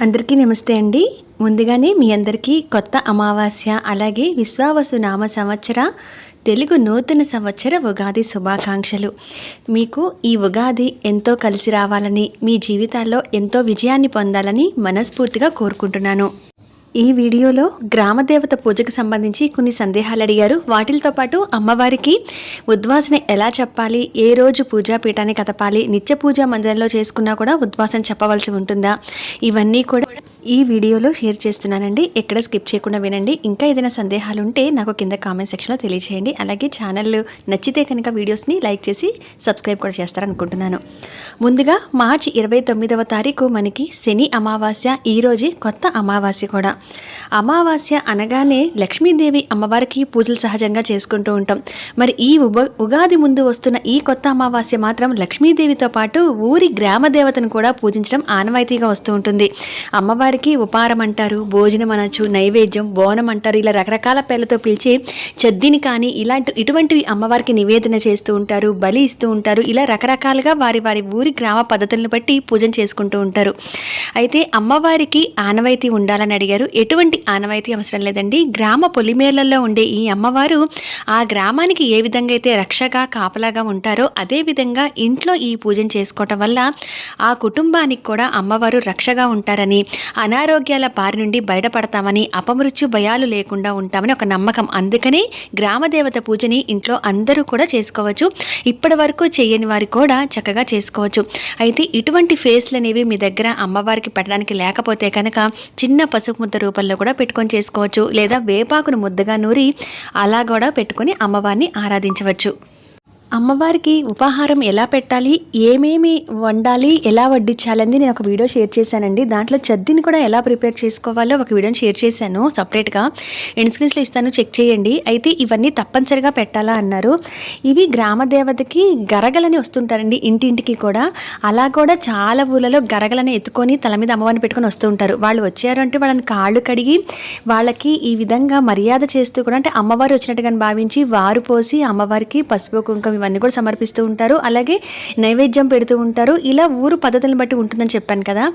అందరికీ నమస్తే అండి. ముందుగానే మీ అందరికీ కొత్త అమావాస్య అలాగే విశ్వావసు నామ సంవత్సర తెలుగు నూతన సంవత్సర ఉగాది శుభాకాంక్షలు. మీకు ఈ ఉగాది ఎంతో కలిసి రావాలని, మీ జీవితాల్లో ఎంతో విజయాన్ని పొందాలని మనస్ఫూర్తిగా కోరుకుంటున్నాను. ఈ వీడియోలో గ్రామదేవత పూజకు సంబంధించి కొన్ని సందేహాలు అడిగారు. వాటితో పాటు అమ్మవారికి ఉద్వాసన ఎలా చెప్పాలి, ఏ రోజు పూజాపీఠాన్ని కదపాలి, నిత్య పూజా మందిరంలో చేసుకున్నా కూడా ఉద్వాసన చెప్పవలసి ఉంటుందా, ఇవన్నీ కూడా ఈ వీడియోలో షేర్ చేస్తున్నానండి. ఎక్కడ స్కిప్ చేయకుండా వినండి. ఇంకా ఏదైనా సందేహాలు ఉంటే నాకు కింద కామెంట్ సెక్షన్లో తెలియజేయండి. అలాగే ఛానల్ నచ్చితే కనుక వీడియోస్ని లైక్ చేసి సబ్స్క్రైబ్ కూడా చేస్తారనుకుంటున్నాను. ముందుగా మార్చి 29వ తారీఖు మనకి శని అమావాస్య. ఈరోజే కొత్త అమావాస్య కూడా. అమావాస్య అనగానే లక్ష్మీదేవి అమ్మవారికి పూజలు సహజంగా చేసుకుంటూ ఉంటాం. మరి ఈ ఉగాది ముందు వస్తున్న ఈ కొత్త అమావాస్య మాత్రం లక్ష్మీదేవితో పాటు ఊరి గ్రామ దేవతను కూడా పూజించడం ఆనవాయితీగా వస్తూ ఉంటుంది. అమ్మవారికి ఉపారం అంటారు, భోజనం అనొచ్చు, నైవేద్యం, బోనం అంటారు. ఇలా రకరకాల పేర్లతో పిలిచి చద్దిని కానీ ఇటువంటివి అమ్మవారికి నివేదన చేస్తూ ఉంటారు, బలి ఇస్తూ ఉంటారు. ఇలా రకరకాలుగా వారి వారి ఊరి గ్రామ పద్ధతులను బట్టి పూజన చేసుకుంటూ ఉంటారు. అయితే అమ్మవారికి ఆనవాయితీ ఉండాలని అడిగారు. ఎటువంటి ఆనవాయితీ అవసరం లేదండి. గ్రామ పొలిమేళ్లలో ఉండే ఈ అమ్మవారు ఆ గ్రామానికి ఏ విధంగా అయితే రక్షగా కాపలాగా ఉంటారో అదే విధంగా ఇంట్లో ఈ పూజను చేసుకోవటం వల్ల ఆ కుటుంబానికి కూడా అమ్మవారు రక్షగా ఉంటారని, అనారోగ్యాల బారి నుండి బయటపడతామని, అపమృత్యు భయాలు లేకుండా ఉంటామని ఒక నమ్మకం. అందుకని గ్రామదేవత పూజని ఇంట్లో అందరూ కూడా చేసుకోవచ్చు. ఇప్పటి వరకు చేయని వారు కూడా చక్కగా చేసుకోవచ్చు. అయితే ఇటువంటి ఫేస్లు అనేవి మీ దగ్గర అమ్మవారికి పెట్టడానికి లేకపోతే కనుక చిన్న పసుపు ముద్ద రూపంలో కూడా పెట్టుకొని చేసుకోవచ్చు. లేదా వేపాకును ముద్దగా నూరి అలా కూడా పెట్టుకొని అమ్మవారిని ఆరాధించవచ్చు. అమ్మవారికి ఉపాహారం ఎలా పెట్టాలి, ఏమేమి వండాలి, ఎలా వడ్డించాలని నేను ఒక వీడియో షేర్ చేశానండి. దాంట్లో చద్దిని కూడా ఎలా ప్రిపేర్ చేసుకోవాలో ఒక వీడియోని షేర్ చేశాను సపరేట్గా. ఎండ్ స్క్రీన్స్లో ఇస్తాను, చెక్ చేయండి. అయితే ఇవన్నీ తప్పనిసరిగా పెట్టాలా అన్నారు. ఇవి గ్రామదేవతకి గరగలని వస్తుంటారండి ఇంటింటికి కూడా. అలా కూడా చాలా ఊళ్ళలో గరగలని ఎత్తుకొని తల మీద అమ్మవారిని పెట్టుకొని వస్తూ ఉంటారు. వాళ్ళు వచ్చారు అంటే వాళ్ళని కాళ్ళు కడిగి వాళ్ళకి ఈ విధంగా మర్యాద చేస్తూ కూడా, అంటే అమ్మవారు వచ్చినట్టుగా భావించి వారు పోసి అమ్మవారికి పసుపు కుంకుమ ఇవన్నీ కూడా సమర్పిస్తూ ఉంటారు. అలాగే నైవేద్యం పెడుతూ ఉంటారు. ఇలా ఊరు పద్ధతులను బట్టి ఉంటుందని చెప్పాను కదా.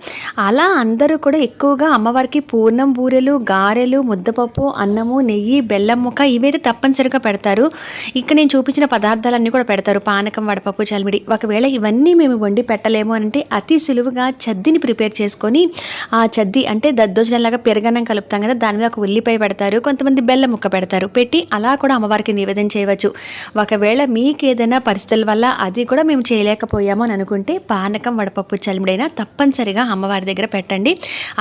అలా అందరూ కూడా ఎక్కువగా అమ్మవారికి పూర్ణం బూరెలు, గారెలు, ముద్దపప్పు, అన్నము, నెయ్యి, బెల్లం ముక్క ఇవైతే తప్పనిసరిగా పెడతారు. ఇక్కడ నేను చూపించిన పదార్థాలన్నీ కూడా పెడతారు. పానకం, వడపప్పు, చలిమిడి. ఒకవేళ ఇవన్నీ మేము వండి పెట్టలేము అంటే అతి సులువుగా చద్దిని ప్రిపేర్ చేసుకొని, ఆ చద్ది అంటే దద్దోజనంలాగా పెరగన్నం కలుపుతాం కదా, దాని మీద ఒక ఉల్లిపాయ పెడతారు, కొంతమంది బెల్లం ముక్క పెడతారు. పెట్టి అలా కూడా అమ్మవారికి నివేదన చేయవచ్చు. ఒకవేళ మీకు ఏదైనా పరిస్థితుల వల్ల అది కూడా మేము చేయలేకపోయాము అని అనుకుంటే పానకం, వడపప్పు, చలిమిడైనా తప్పనిసరిగా అమ్మవారి దగ్గర పెట్టండి.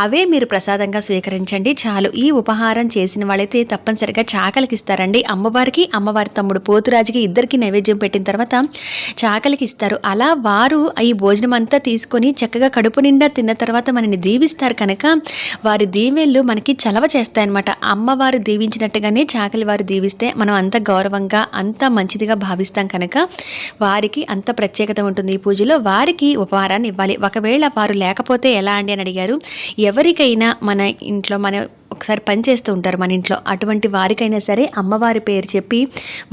అవే మీరు ప్రసాదంగా స్వీకరించండి చాలు. ఈ ఉపహారం చేసిన వాళ్ళైతే తప్పనిసరిగా చాకలికి ఇస్తారండి. అమ్మవారికి, అమ్మవారి తమ్ముడు పోతురాజుకి ఇద్దరికి నైవేద్యం పెట్టిన తర్వాత చాకలికి ఇస్తారు. అలా వారు ఈ భోజనం అంతా తీసుకొని చక్కగా కడుపు నిండా తిన్న తర్వాత మనని దీవిస్తారు కనుక వారి దీవెళ్ళు మనకి చలవ చేస్తాయన్నమాట. అమ్మవారు దీవించినట్టుగానే చాకలి వారు దీవిస్తే మనం అంత గౌరవంగా, అంత మంచిదిగా భావిస్తాం కనుక వారికి అంత ప్రత్యేకత ఉంటుంది. ఈ పూజలో వారికి ఉపహారాన్ని ఇవ్వాలి. ఒకవేళ వారు లేకపోతే ఎలా అండి అని అడిగారు. ఎవరికైనా మన ఇంట్లో ఒకసారి పని చేస్తూ ఉంటారు మన ఇంట్లో, అటువంటి వారికైనా సరే అమ్మవారి పేరు చెప్పి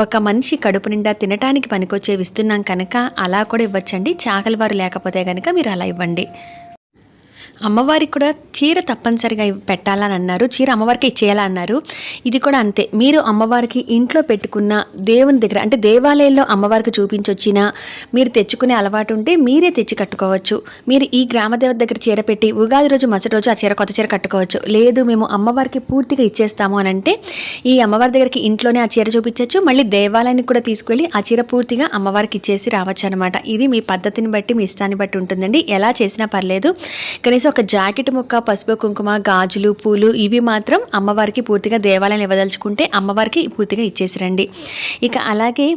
ఒక మనిషి కడుపు నిండా తినటానికి పనికొచ్చేవి ఇస్తున్నాం కనుక అలా కూడా ఇవ్వచ్చండి. చాకలి వారు లేకపోతే కనుక మీరు అలా ఇవ్వండి. అమ్మవారికి కూడా చీర తప్పనిసరిగా పెట్టాలని అన్నారు. చీర అమ్మవారికి ఇచ్చేయాలన్నారు. ఇది కూడా అంతే. మీరు అమ్మవారికి ఇంట్లో పెట్టుకున్న దేవుని దగ్గర, అంటే దేవాలయంలో అమ్మవారికి చూపించొచ్చిన మీరు తెచ్చుకునే అలవాటు ఉంటే మీరే తెచ్చి కట్టుకోవచ్చు. మీరు ఈ గ్రామదేవత దగ్గర చీర పెట్టి ఉగాది రోజు మరుసటి రోజు ఆ చీర కొత్త చీర కట్టుకోవచ్చు. లేదు మేము అమ్మవారికి పూర్తిగా ఇచ్చేస్తాము అని అంటే ఈ అమ్మవారి దగ్గరికి ఇంట్లోనే ఆ చీర చూపించవచ్చు. మళ్ళీ దేవాలయానికి కూడా తీసుకువెళ్ళి ఆ చీర పూర్తిగా అమ్మవారికి ఇచ్చేసి రావచ్చు అనమాట. ఇది మీ పద్ధతిని బట్టి, మీ ఇష్టాన్ని బట్టి ఉంటుందండి. ఎలా చేసినా పర్లేదు. కనీసం ఒక జాకెట్ ముక్క, పసుపు కుంకుమ, గాజులు, పూలు ఇవి మాత్రం అమ్మవారికి పూర్తిగా దేవాలయం ఇవ్వదలుచుకుంటే అమ్మవారికి పూర్తిగా ఇచ్చేసిరండి. ఇక అలాగే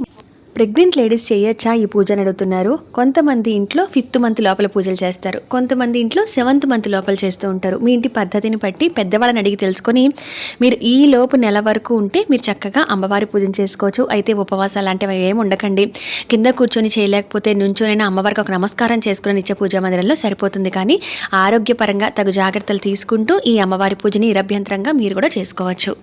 ప్రెగ్నెంట్ లేడీస్ చేయొచ్చా ఈ పూజ అని అడుగుతున్నారు. కొంతమంది ఇంట్లో 5th మంత్ లోపల పూజలు చేస్తారు, కొంతమంది ఇంట్లో 7th మంత్ లోపల చేస్తూ ఉంటారు. మీ ఇంటి పద్ధతిని బట్టి పెద్దవాళ్ళని అడిగి తెలుసుకొని మీరు ఈ లోపు నెల వరకు ఉంటే మీరు చక్కగా అమ్మవారి పూజన చేసుకోవచ్చు. అయితే ఉపవాసాలు లాంటివి ఏమి ఉండకండి. కింద కూర్చొని చేయలేకపోతే నుంచోనైనా అమ్మవారికి ఒక నమస్కారం చేసుకుని నిత్య పూజా మందిరంలో సరిపోతుంది. కానీ ఆరోగ్యపరంగా తగు జాగ్రత్తలు తీసుకుంటూ ఈ అమ్మవారి పూజని నిరభ్యంతరంగా మీరు కూడా చేసుకోవచ్చు.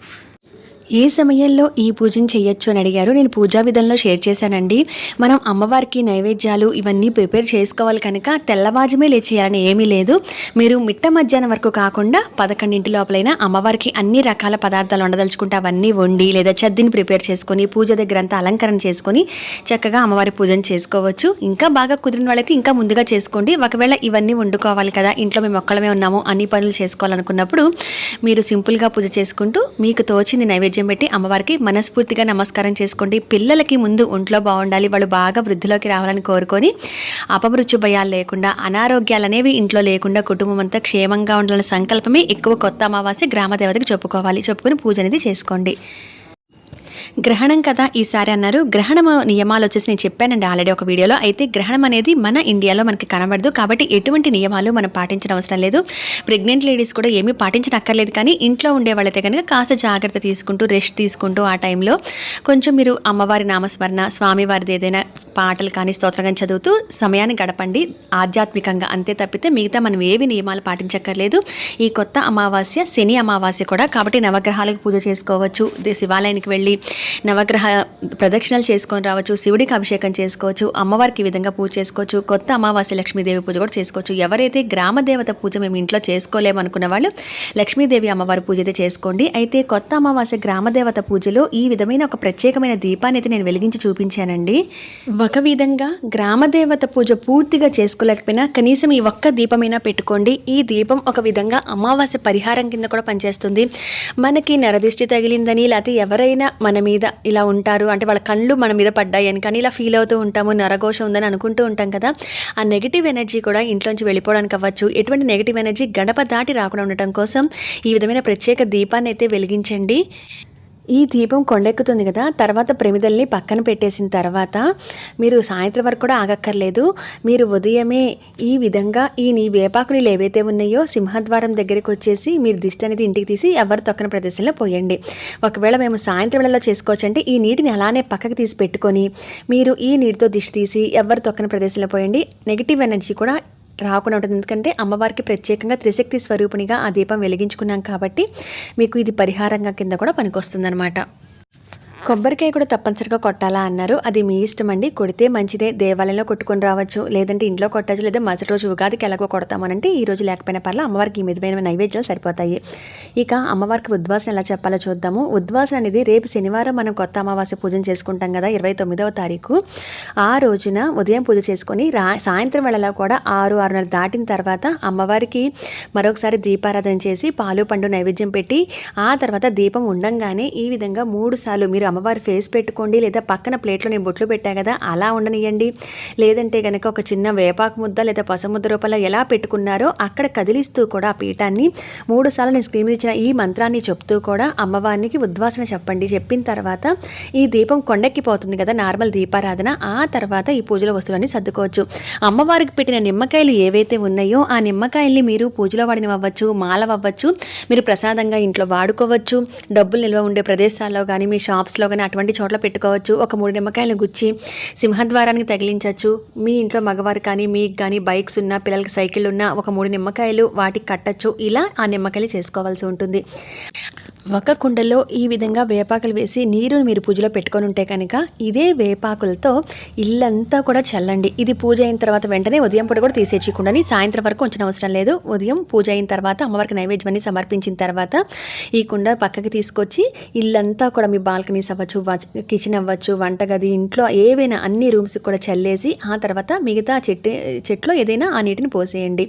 ఏ సమయంలో ఈ పూజను చేయొచ్చు అని అడిగారు. నేను పూజా విధానంలో షేర్ చేశానండి. మనం అమ్మవారికి నైవేద్యాలు ఇవన్నీ ప్రిపేర్ చేసుకోవాలి కనుక తెల్లవారుజామే లేచేయాలని ఏమీ లేదు. మీరు మిట్ట మధ్యాహ్నం వరకు కాకుండా 11 లోపలైనా అమ్మవారికి అన్ని రకాల పదార్థాలు వండదలుచుకుంటే అవన్నీ వండి లేదా చద్దిని ప్రిపేర్ చేసుకొని పూజ దగ్గర అంతా అలంకరణ చేసుకొని చక్కగా అమ్మవారి పూజను చేసుకోవచ్చు. ఇంకా బాగా కుదిరిన వాళ్ళైతే ఇంకా ముందుగా చేసుకోండి. ఒకవేళ ఇవన్నీ వండుకోవాలి కదా, ఇంట్లో మేము ఒక్కళ్ళమే ఉన్నాము, అన్ని పనులు చేసుకోవాలనుకున్నప్పుడు మీరు సింపుల్గా పూజ చేసుకుంటూ మీకు తోచింది నైవేద్యం పెట్టి అమ్మవారికి మనస్ఫూర్తిగా నమస్కారం చేసుకోండి. పిల్లలకి ముందు ఒంట్లో బాగుండాలి, వాళ్ళు బాగా వృద్ధిలోకి రావాలని కోరుకొని అపమృత్యు భయాలు లేకుండా, అనారోగ్యాలు అనేవి ఇంట్లో లేకుండా కుటుంబం అంతా క్షేమంగా ఉండాలనే సంకల్పమే ఎక్కువ కొత్త అమావాస్య గ్రామదేవతకి చెప్పుకొని పూజ అనేది చేసుకోండి. గ్రహణం కదా ఈసారి అన్నారు. గ్రహణం నియమాలు వచ్చేసి నేను చెప్పానండి ఆల్రెడీ ఒక వీడియోలో. అయితే గ్రహణం అనేది మన ఇండియాలో మనకి కనబడదు కాబట్టి ఎటువంటి నియమాలు మనం పాటించిన అవసరం లేదు. ప్రెగ్నెంట్ లేడీస్ కూడా ఏమీ పాటించనక్కర్లేదు. కానీ ఇంట్లో ఉండే వాళ్ళైతే కనుక కాస్త జాగ్రత్త తీసుకుంటూ రెస్ట్ తీసుకుంటూ ఆ టైంలో కొంచెం మీరు అమ్మవారి నామస్మరణ, స్వామివారిది ఏదైనా పాటలు కానీ స్తోత్రం కానీ చదువుతూ సమయాన్ని గడపండి ఆధ్యాత్మికంగా. అంతే తప్పితే మిగతా మనం ఏవి నియమాలు పాటించక్కర్లేదు. ఈ కొత్త అమావాస్య శని అమావాస్య కూడా కాబట్టి నవగ్రహాలకు పూజ చేసుకోవచ్చు. శివాలయానికి వెళ్ళి నవగ్రహ ప్రదక్షిణలు చేసుకొని రావచ్చు, శివుడికి అభిషేకం చేసుకోవచ్చు, అమ్మవారికి ఈ విధంగా పూజ చేసుకోవచ్చు. కొత్త అమావాస్య లక్ష్మీదేవి పూజ కూడా చేసుకోవచ్చు. ఎవరైతే గ్రామదేవత పూజ మేము ఇంట్లో చేసుకోలేము అనుకున్న వాళ్ళు లక్ష్మీదేవి అమ్మవారి పూజ అయితే చేసుకోండి. అయితే కొత్త అమావాస్య గ్రామదేవత పూజలో ఈ విధమైన ఒక ప్రత్యేకమైన దీపాన్ని అయితే నేను వెలిగించి చూపించానండి. ఒక విధంగా గ్రామదేవత పూజ పూర్తిగా చేసుకోలేకపోయినా కనీసం ఈ ఒక్క దీపమైనా పెట్టుకోండి. ఈ దీపం ఒక విధంగా అమావాస్య పరిహారం కింద కూడా పనిచేస్తుంది. మనకి నరదిష్టి తగిలిందని లేకపోతే ఎవరైనా మన మీద ఇలా ఉంటారు అంటే వాళ్ళ కళ్ళు మన మీద పడ్డాయని కానీ ఇలా ఫీల్ అవుతూ ఉంటాము, నరఘోష ఉందని అనుకుంటూ ఉంటాం కదా. ఆ నెగిటివ్ ఎనర్జీ కూడా ఇంట్లోంచి వెళ్ళిపోవడానికి అవ్వచ్చు. ఎటువంటి నెగిటివ్ ఎనర్జీ గడప దాటి రాకుండా ఉండటం కోసం ఈ విధమైన ప్రత్యేక దీపాన్ని అయితే వెలిగించండి. ఈ దీపం కొండెక్కుతుంది కదా, తర్వాత ప్రమిదల్ని పక్కన పెట్టేసిన తర్వాత మీరు సాయంత్రం వరకు కూడా ఆగక్కర్లేదు. మీరు ఉదయమే ఈ విధంగా నీ వేపాకులు ఏవైతే ఉన్నాయో సింహద్వారం దగ్గరికి వచ్చేసి మీరు దిష్టి అనేది ఇంటికి తీసి ఎవరు తొక్కని ప్రదేశంలో పోయండి. ఒకవేళ మేము సాయంత్రం వేళలో చేసుకోవచ్చు అంటే ఈ నీటిని అలానే పక్కకు తీసి పెట్టుకొని మీరు ఈ నీటితో దిష్టి తీసి ఎవరు తొక్కని ప్రదేశంలో పోయండి. నెగిటివ్ ఎనర్జీ కూడా రాకుండా ఉంటుంది. ఎందుకంటే అమ్మవారికి ప్రత్యేకంగా త్రిశక్తి స్వరూపిణిగా ఆ దీపం వెలిగించుకున్నాం కాబట్టి మీకు ఇది పరిహారంగా కింద కూడా పనికొస్తుందన్నమాట. కొబ్బరికాయ కూడా తప్పనిసరిగా కొట్టాలా అన్నారు. అది మీ ఇష్టం అండి. కొడితే మంచిదే, దేవాలయంలో కొట్టుకొని రావచ్చు, లేదంటే ఇంట్లో కొట్టచ్చు, లేదా మరుసటి రోజు ఉగాదికి ఎలాగో కొడతామనంటే ఈ రోజు లేకపోయినా పర్లా అమ్మవారికి ఈ విధమైన నైవేద్యాలు సరిపోతాయి. ఇక అమ్మవారికి ఉద్వాసన ఎలా చెప్పాలో చూద్దాము. ఉద్వాసన అనేది రేపు శనివారం మనం కొత్త అమావాస్య పూజను చేసుకుంటాం కదా 29వ తారీఖు. ఆ రోజున ఉదయం పూజ చేసుకొని సాయంత్రం వేళలో కూడా 6-6:30 దాటిన తర్వాత అమ్మవారికి మరొకసారి దీపారాధన చేసి పాలు పండు నైవేద్యం పెట్టి ఆ తర్వాత దీపం ఉండంగానే ఈ విధంగా 3 సార్లు మీరు అమ్మవారి ఫేస్ పెట్టుకోండి, లేదా పక్కన ప్లేట్లో నేను బొట్లు పెట్టా కదా అలా ఉండనియండి. లేదంటే కనుక ఒక చిన్న వేపాకు ముద్ద లేదా పసముద్ద రూపంలో ఎలా పెట్టుకున్నారో అక్కడ కదిలిస్తూ కూడా ఆ పీఠాన్ని 3 సార్లు నేను స్క్రీన్ ఇచ్చిన ఈ మంత్రాన్ని చెప్తూ కూడా అమ్మవారికి ఉద్వాసన చెప్పండి. చెప్పిన తర్వాత ఈ దీపం కొండెక్కిపోతుంది కదా నార్మల్ దీపారాధన. ఆ తర్వాత ఈ పూజల వస్తువులన్నీ సర్దుకోవచ్చు. అమ్మవారికి పెట్టిన నిమ్మకాయలు ఏవైతే ఉన్నాయో ఆ నిమ్మకాయల్ని మీరు పూజలో వాడినవ్వచ్చు, మాలవ్వచ్చు, మీరు ప్రసాదంగా ఇంట్లో వాడుకోవచ్చు. డబ్బులు నిల్వ ఉండే ప్రదేశాల్లో కానీ మీ షాప్స్లో కానీ అటువంటి చోట్ల పెట్టుకోవచ్చు. ఒక 3 నిమ్మకాయలు గుచ్చి సింహద్వారానికి తగిలించవచ్చు. మీ ఇంట్లో మగవారు కానీ మీకు కానీ బైక్స్ ఉన్నా, పిల్లలకి సైకిల్ ఉన్నా ఒక 3 నిమ్మకాయలు వాటికి కట్టచ్చు. ఇలా ఆ నిమ్మకాయలు చేసుకోవాల్సి ఉంటుంది. ఒక కుండలో ఈ విధంగా వేపాకులు వేసి నీరుని మీరు పూజలో పెట్టుకొని ఉంటే కనుక ఇదే వేపాకులతో ఇల్లంతా కూడా చల్లండి. ఇది పూజ అయిన తర్వాత వెంటనే ఉదయం పూట కూడా తీసేసి కుండని సాయంత్రం వరకు ఉంచిన అవసరం లేదు. ఉదయం పూజ అయిన తర్వాత అమ్మవారికి నైవేద్యాన్ని సమర్పించిన తర్వాత ఈ కుండ పక్కకి తీసుకొచ్చి ఇల్లంతా కూడా మీ బాల్కనీస్ అవ్వచ్చు, కిచెన్ అవ్వచ్చు, వంటగది, ఇంట్లో ఏవైనా అన్ని రూమ్స్కి కూడా చల్లేసి ఆ తర్వాత మిగతా చెట్లో ఏదైనా ఆ నీటిని పోసేయండి.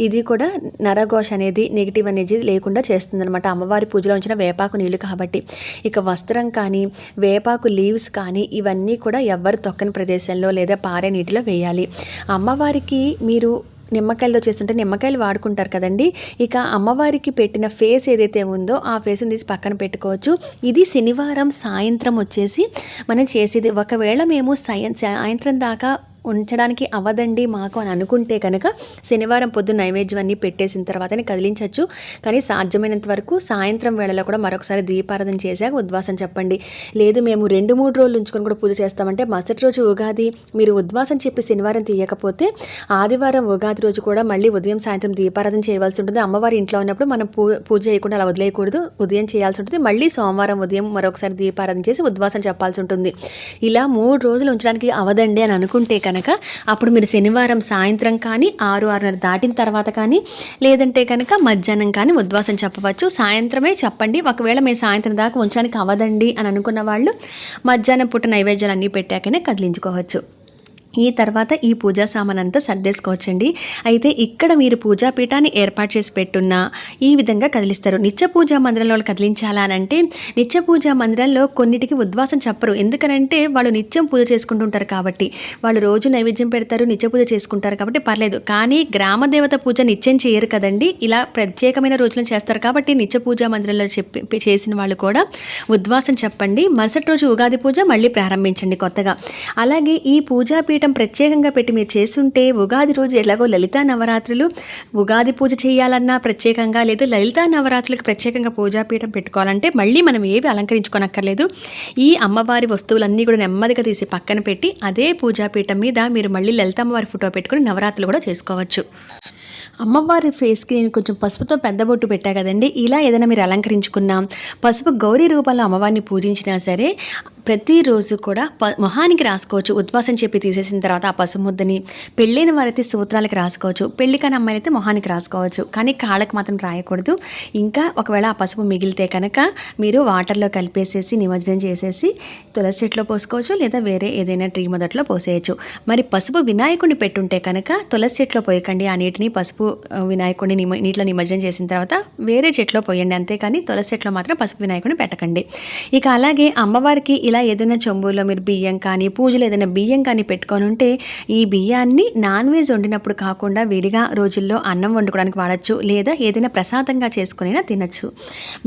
ఇది కూడా నరఘోష అనేది నెగిటివ్ అనేది లేకుండా చేస్తుందన్నమాట అమ్మవారి పూజలో ఉంచిన వేపాకు నీళ్లు కాబట్టి. ఇక వస్త్రం కానీ వేపాకు లీవ్స్ కానీ ఇవన్నీ కూడా ఎవ్వరు తొక్కని ప్రదేశంలో లేదా పారే నీటిలో వేయాలి. అమ్మవారికి మీరు నిమ్మకాయలతో చేస్తుంటే నిమ్మకాయలు వాడుకుంటారు కదండి. ఇక అమ్మవారికి పెట్టిన ఫేస్ ఏదైతే ఉందో ఆ ఫేస్ని తీసి పక్కన పెట్టుకోవచ్చు. ఇది శనివారం సాయంత్రం వచ్చేసి మనం చేసేది. ఒకవేళ మేము సాయంత్రం దాకా ఉంచడానికి అవ్వదండి మాకు అని అనుకుంటే కనుక శనివారం పొద్దున్న నైవేద్యం అన్నీ పెట్టేసిన తర్వాతనే కదిలించవచ్చు. కానీ సాధ్యమైనంత వరకు సాయంత్రం వేళలో కూడా మరొకసారి దీపారాధన చేశాక ఉద్వాసం చెప్పండి. లేదు మేము 2-3 రోజులు ఉంచుకొని కూడా పూజ చేస్తామంటే మరుసటి రోజు ఉగాది మీరు ఉద్వాసం చెప్పి శనివారం తీయకపోతే ఆదివారం ఉగాది రోజు కూడా మళ్ళీ ఉదయం సాయంత్రం దీపారాధన చేయవలసి ఉంటుంది. అమ్మవారి ఇంట్లో ఉన్నప్పుడు మనం పూజ చేయకుండా అలా వదిలేయకూడదు. ఉదయం చేయాల్సి ఉంటుంది. మళ్ళీ సోమవారం ఉదయం మరొకసారి దీపారాధన చేసి ఉద్వాసం చెప్పాల్సి ఉంటుంది. ఇలా 3 రోజులు ఉంచడానికి అవదండి అని అనుకుంటే కనుక అప్పుడు మీరు శనివారం సాయంత్రం కానీ 6-6:30 దాటిన తర్వాత కానీ లేదంటే కనుక మధ్యాహ్నం కానీ ఉద్వాసం చెప్పవచ్చు. సాయంత్రమే చెప్పండి. ఒకవేళ మేము సాయంత్రం దాకా ఉంచడానికి అవదండి అని అనుకున్న వాళ్ళు మధ్యాహ్నం పూట నైవేద్యాలు అన్నీ పెట్టాకనే కదిలించుకోవచ్చు. ఈ తర్వాత ఈ పూజా సామాన్ అంతా సర్దేసుకోవచ్చండి. అయితే ఇక్కడ మీరు పూజాపీఠాన్ని ఏర్పాటు చేసి పెట్టున్నా ఈ విధంగా కదిలిస్తారు. నిత్య పూజా మందిరంలో కదిలించాలా అని అంటే నిత్య పూజా మందిరంలో కొన్నిటికి ఉద్వాసం చెప్పరు. ఎందుకనంటే వాళ్ళు నిత్యం పూజ చేసుకుంటుంటారు కాబట్టి, వాళ్ళు రోజు నైవేద్యం పెడతారు, నిత్య పూజ చేసుకుంటారు కాబట్టి పర్లేదు. కానీ గ్రామ దేవత పూజ నిత్యం చేయరు కదండి, ఇలా ప్రత్యేకమైన రోజులను చేస్తారు కాబట్టి నిత్య పూజా మందిరంలో చేసిన వాళ్ళు కూడా ఉద్వాసం చెప్పండి. మరుసటి రోజు ఉగాది పూజ మళ్ళీ ప్రారంభించండి కొత్తగా. అలాగే ఈ పూజాపీఠ ప్రత్యేకంగా పెట్టి మీరు చేస్తుంటే ఉగాది రోజు ఎలాగో లలితా నవరాత్రులు ఉగాది పూజ చేయాలన్నా ప్రత్యేకంగా, లేదా లలితా నవరాత్రులకు ప్రత్యేకంగా పూజాపీఠం పెట్టుకోవాలంటే మళ్ళీ మనం ఏవి అలంకరించుకోనక్కర్లేదు. ఈ అమ్మవారి వస్తువులన్నీ కూడా నెమ్మదిగా తీసి పక్కన పెట్టి అదే పూజాపీఠం మీద మీరు మళ్ళీ లలితమ్మవారి ఫోటో పెట్టుకుని నవరాత్రులు కూడా చేసుకోవచ్చు. అమ్మవారి ఫేస్కి నేను కొంచెం పసుపుతో పెద్ద బొట్టు పెట్టా కదండి, ఇలా ఏదైనా మీరు అలంకరించుకున్నా పసుపు గౌరీ రూపంలో అమ్మవారిని పూజించినా సరే ప్రతిరోజు కూడా మొహానికి రాసుకోవచ్చు. ఉద్వాసం చెప్పి తీసేసిన తర్వాత ఆ పసుపు ముద్దని పెళ్ళైన వారైతే సూత్రాలకు రాసుకోవచ్చు, పెళ్లి కాని అమ్మాయిలు అయితే మొహానికి రాసుకోవచ్చు. కానీ కాళ్ళకు మాత్రం రాయకూడదు. ఇంకా ఒకవేళ ఆ పసుపు మిగిలితే కనుక మీరు వాటర్లో కలిపేసేసి నిమజ్జనం చేసేసి తులసి చెట్లో పోసుకోవచ్చు, లేదా వేరే ఏదైనా ట్రీ మొదట్లో పోసేయచ్చు. మరి పసుపు వినాయకుడిని పెట్టుంటే కనుక తులసి చెట్లో పోయకండి. ఆ నీటిని పసుపు వినాయకుడిని నీటిలో నిమజ్జనం చేసిన తర్వాత వేరే చెట్లో పోయండి. అంతేకాని తులసి చెట్లో మాత్రం పసుపు వినాయకుడిని పెట్టకండి. ఇక అలాగే అమ్మవారికి ఇలా ఏదైనా చెంబులో మీరు బియ్యం కానీ పూజలు ఏదైనా బియ్యం కానీ పెట్టుకొని ఉంటే ఈ బియ్యాన్ని నాన్ వెజ్ వండినప్పుడు కాకుండా విడిగా రోజుల్లో అన్నం వండుకోవడానికి వాడచ్చు, లేదా ఏదైనా ప్రసాదంగా చేసుకునైనా తినచ్చు.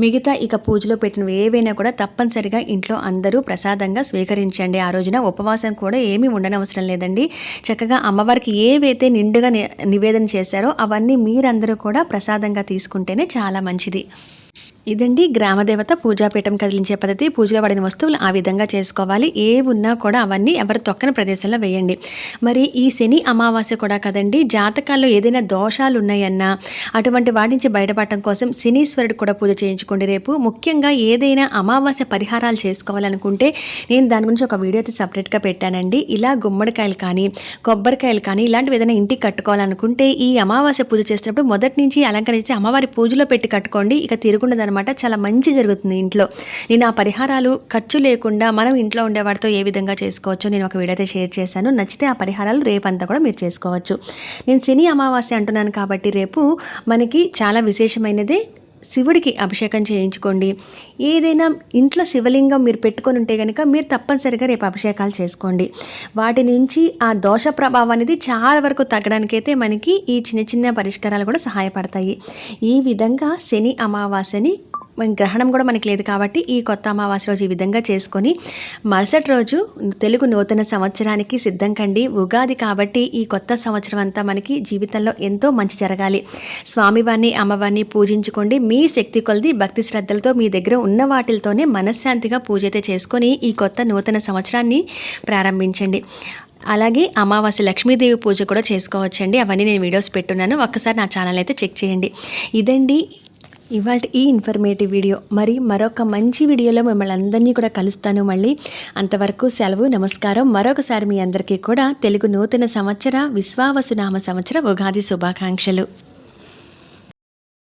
మిగతా ఇక పూజలో పెట్టినవి ఏవైనా కూడా తప్పనిసరిగా ఇంట్లో అందరూ ప్రసాదంగా స్వీకరించండి. ఆ రోజున ఉపవాసం కూడా ఏమీ ఉండనవసరం లేదండి. చక్కగా అమ్మవారికి ఏవైతే నిండుగా నివేదన చేశారో అవన్నీ మీరందరూ కూడా ప్రసాదంగా తీసుకుంటేనే చాలా మంచిది. ఇదండి గ్రామదేవత పూజాపీఠం కదిలించే పద్ధతి. పూజలో వాడిన వస్తువులు ఆ విధంగా చేసుకోవాలి. ఏ ఉన్నా కూడా అవన్నీ ఎవరు తొక్కని ప్రదేశంలో వేయండి. మరి ఈ శని అమావాస్య కూడా కదండి, జాతకాల్లో ఏదైనా దోషాలు ఉన్నాయన్నా అటువంటి వాటి నుంచి బయటపడటం కోసం శనీశ్వరుడు కూడా పూజ చేయించుకోండి. రేపు ముఖ్యంగా ఏదైనా అమావాస్య పరిహారాలు చేసుకోవాలనుకుంటే నేను దాని గురించి ఒక వీడియో అయితే సపరేట్గా పెట్టానండి. ఇలా గుమ్మడికాయలు కానీ కొబ్బరికాయలు కానీ ఇలాంటివి ఏదైనా ఇంటికి కట్టుకోవాలనుకుంటే ఈ అమావాస్య పూజ చేసినప్పుడు మొదటి నుంచి అలంకరించి అమ్మవారి పూజలో పెట్టి కట్టుకోండి. ఇక తిరుగుండదనమాట, చాలా మంచి జరుగుతుంది ఇంట్లో. నేను ఆ పరిహారాలు ఖర్చు లేకుండా మనం ఇంట్లో ఉండేవాడితో ఏ విధంగా చేసుకోవచ్చో నేను ఒక వీడియో అయితే షేర్ చేశాను. నచ్చితే ఆ పరిహారాలు రేపంతా కూడా మీరు చేసుకోవచ్చు. నేను శని అమావాస్య అంటున్నాను కాబట్టి రేపు మనకి చాలా విశేషమైనదే. శివుడికి అభిషేకం చేయించుకోండి. ఏదైనా ఇంట్లో శివలింగం మీరు పెట్టుకొని ఉంటే కనుక మీరు తప్పనిసరిగా రేపు అభిషేకాలు చేసుకోండి. వాటి నుంచి ఆ దోష ప్రభావం అనేది చాలా వరకు తగ్గడానికైతే మనకి ఈ చిన్న చిన్న పరిష్కారాలు కూడా సహాయపడతాయి. ఈ విధంగా శని అమావాస్యని గ్రహణం కూడా మనకి లేదు కాబట్టి ఈ కొత్త అమావాస్య రోజు ఈ విధంగా చేసుకొని మరుసటి రోజు తెలుగు నూతన సంవత్సరానికి సిద్ధం కండి. ఉగాది కాబట్టి ఈ కొత్త సంవత్సరం అంతా మనకి జీవితంలో ఎంతో మంచి జరగాలి. స్వామివారిని అమ్మవారిని పూజించుకోండి. మీ శక్తి కొలది భక్తి శ్రద్ధలతో మీ దగ్గర ఉన్న వాటితోనే మనశ్శాంతిగా పూజ అయితే చేసుకొని ఈ కొత్త నూతన సంవత్సరాన్ని ప్రారంభించండి. అలాగే అమావాస్య లక్ష్మీదేవి పూజ కూడా చేసుకోవచ్చండి. అవన్నీ నేను వీడియోస్ పెట్టున్నాను, ఒక్కసారి నా ఛానల్ అయితే చెక్ చేయండి. ఇదండి ఇవాళ ఈ ఇన్ఫర్మేటివ్ వీడియో. మరి మరొక మంచి వీడియోలో మిమ్మల్ని అందరినీ కూడా కలుస్తాను. మళ్ళీ అంతవరకు సెలవు, నమస్కారం. మరొకసారి మీ అందరికీ కూడా తెలుగు నూతన సంవత్సర విశ్వావసునామ సంవత్సర ఉగాది శుభాకాంక్షలు.